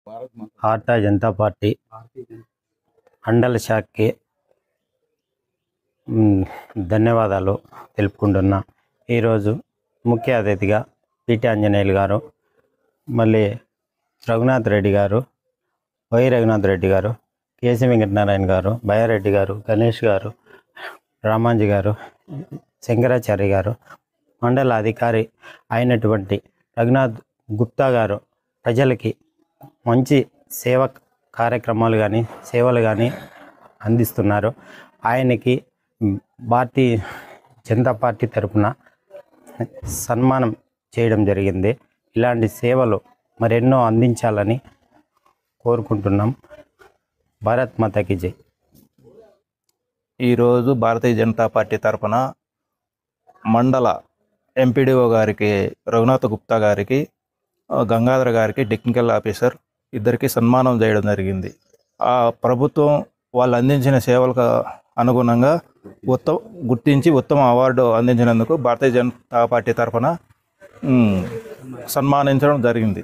Bharatiya Janata party మండల శాఖకి ధన్యవాదాలు తెలుపుకుంటున్నా. ఈరోజు ముఖ్య అతిథిగా పిటి ఆంజనేయులు గారు, మళ్ళీ రఘునాథ్ రెడ్డి గారు, వై రఘునాథ్ రెడ్డి గారు, కేసీ వెంకటనారాయణ గారు, బయ్యారెడ్డి గారు, గణేష్ గారు, రామాంజీ గారు, శంకరాచార్య గారు, మండల అధికారి అయినటువంటి రఘునాథ్ గుప్తా గారు ప్రజలకి మంచి సేవ కార్యక్రమాలు కానీ సేవలు కానీ అందిస్తున్నారు. ఆయనకి భారతీయ జనతా పార్టీ తరఫున సన్మానం చేయడం జరిగింది. ఇలాంటి సేవలు మరెన్నో అందించాలని కోరుకుంటున్నాం. భారత్ మాతాకి జై. ఈరోజు భారతీయ జనతా పార్టీ తరఫున మండల ఎంపీడీఓ గారికి, రఘునాథ్ గుప్తా గారికి, గంగాధర్ గారికి, టెక్నికల్ ఆఫీసర్ ఇద్దరికి సన్మానం చేయడం జరిగింది. ఆ ప్రభుత్వం వాళ్ళు అందించిన సేవలకు అనుగుణంగా గుర్తించి ఉత్తమ అవార్డు అందించినందుకు భారతీయ జనతా పార్టీ తరఫున సన్మానించడం జరిగింది.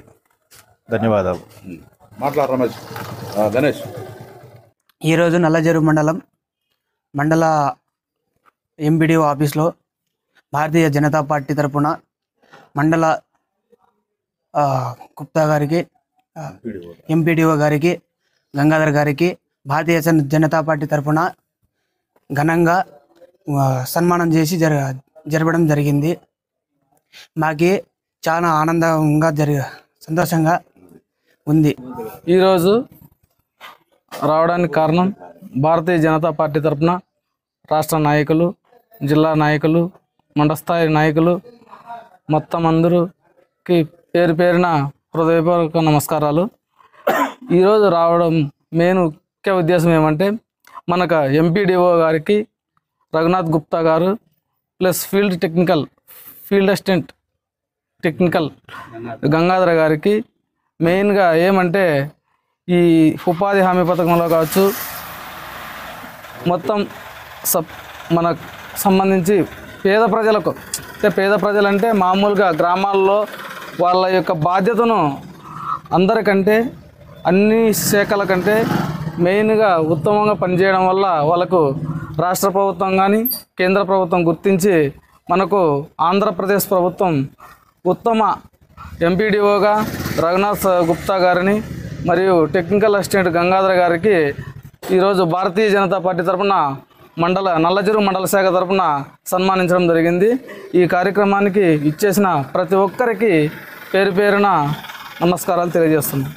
ధన్యవాదాలు. గణేష్. ఈరోజు నల్లజెరువు మండల ఎంపీడీఓ ఆఫీస్లో భారతీయ జనతా పార్టీ తరఫున మండల గుప్తా గారికి, ఎంపీడీఓ గారికి, గంగాధర్ గారికి భారతీయ జనతా పార్టీ తరఫున ఘనంగా సన్మానం చేసి జరపడం జరిగింది. మాకి చాలా ఆనందంగా సంతోషంగా ఉంది. ఈరోజు రావడానికి కారణం భారతీయ జనతా పార్టీ తరఫున రాష్ట్ర నాయకులు, జిల్లా నాయకులు, మండలస్థాయి నాయకులు మొత్తం అందరికి పేరు పేరున హృదయపూర్వక నమస్కారాలు. ఈరోజు రావడం మెయిన్ ముఖ్య ఉద్దేశం ఏమంటే, మనకు ఎంపీడీఓ గారికి రఘునాథ్ గుప్తా గారు plus field assistant technical Gangadhara గారికి మెయిన్గా ఏమంటే, ఈ ఉపాధి హామీ పథకంలో కావచ్చు, మొత్తం మనకు సంబంధించి పేద ప్రజలంటే మామూలుగా గ్రామాల్లో వాళ్ళ యొక్క బాధ్యతను అందరికంటే అన్ని శాఖల కంటే మెయిన్గా ఉత్తమంగా పనిచేయడం వల్ల వాళ్ళకు రాష్ట్ర ప్రభుత్వం కానీ కేంద్ర ప్రభుత్వం గుర్తించి మనకు ఆంధ్రప్రదేశ్ ప్రభుత్వం ఉత్తమ ఎంపీడీఓగా రఘునాథ్ గుప్తా గారిని మరియు టెక్నికల్ అసిస్టెంట్ గంగాధర్ గారికి ఈరోజు భారతీయ జనతా పార్టీ తరఫున నల్లజెరువు మండల శాఖ తరఫున సన్మానించడం జరిగింది. ఈ కార్యక్రమానికి ఇచ్చేసిన ప్రతి ఒక్కరికి పేరు పేరున నమస్కారాలు తెలియజేస్తున్నాను.